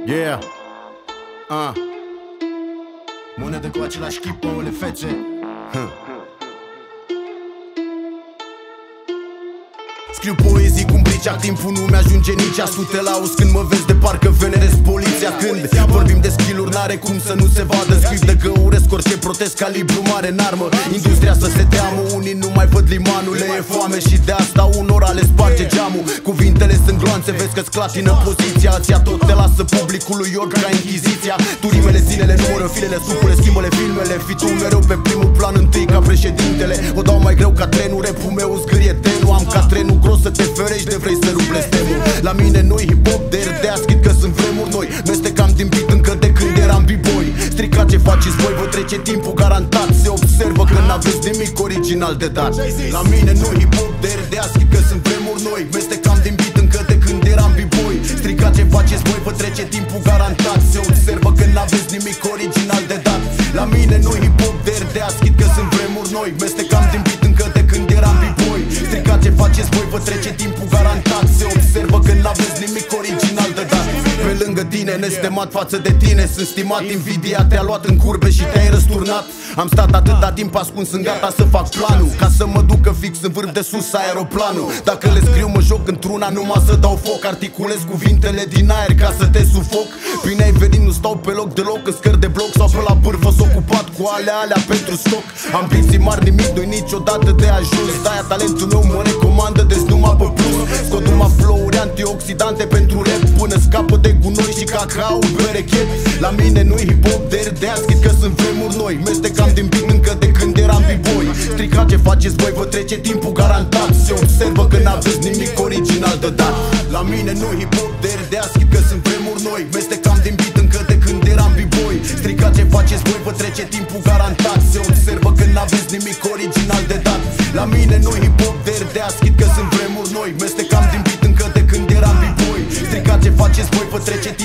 Yeah. Monedă cu același chip, ouăle fețe. Scriu poezii cum bricea, timpul nu mi-ajunge nici a sute laus când mă vezi de parcă venerez poliția. Când vorbim de skill-uri, n-are cum să nu se vadă. Scriu de găuresc orice protest, calibru mare în armă. Industria să se teamă, unii nu mai văd limanul. Le e foame și de asta unora le sparge geamul. Cuvintele sunt gloanțe, vezi că-ți clatină poziția. Ați tot te lasă publicului ori ca inchiziția. Tu rimele, zilele, numără filele, supule, schimbă-le filmele. Fii tu mereu pe primul plan, întâi ca președintele. O dau mai greu ca trenul, repul meu zgârie tenu. Am ca trenul gros să te ferești de vrei să rup blestemul. La mine noi hip-hop de RDA, schid că sunt vremuri noi. Mestecam din beat încă de când eram b-boy. Strica ce faceți voi, vă trece timpul garantat. Se observă că n-aveți nimic original de dat. La mine noi hip-hop de RDA, schid că sunt vremuri noi. Mestecam din beat încă de când eram b-boy. Strica ce faceți voi, vă trece timpul garantat. Se observă că n-aveți nimic original de dat. La mine noi hip-hop de RDA, schid că sunt vremuri noi. Mestecam din beat încă de când eram b-boy. Strica ce faceți voi, vă trece timpul garantat. Se observă că n-aveți nimic original de dat. Pe lângă tine, nestemat față de tine sunt stimat. Invidia te-a luat în curbe și te-ai răsturnat. Am stat atâta timp ascuns, sunt gata să fac planul, ca să mă ducă fix în vârf de sus aeroplanul. Dacă le scriu mă joc într-una, numai să dau foc. Articulez cuvintele din aer ca să te sufoc. Bine ai venit, nu stau pe loc deloc, în scări de bloc sau pe la bârfă s-o ocupat cu alea pentru stoc. Ambiții mari, nimic, nu-i niciodată de ajuns. De-aia talentul meu mă recomandă, deci numai pe plus. Scot numai flow-uri antioxidante pentru rap, până scapă de gunoi și cacao berechet. La mine nu-i hip-hop de RDA, schid că sunt vremuri noi. Mestecam din beat încă de când eram b-boy. Strica ce faceți voi, vă trece timpul garantat. Se observă că n-aveți nimic original de dat. La mine nu-i hip-hop de RDA, schid că sunt vremuri noi. Mestecam din beat încă de când eram b-boy. Strica ce faceți voi, vă trece timpul garantat. Se observă că n-aveți nimic original de dat. La mine nu-i hip-hop de RDA, schid că sunt vremuri noi. Mestecam din beat încă de când eram b-boy. Strica ce faceți voi, vă trece timpul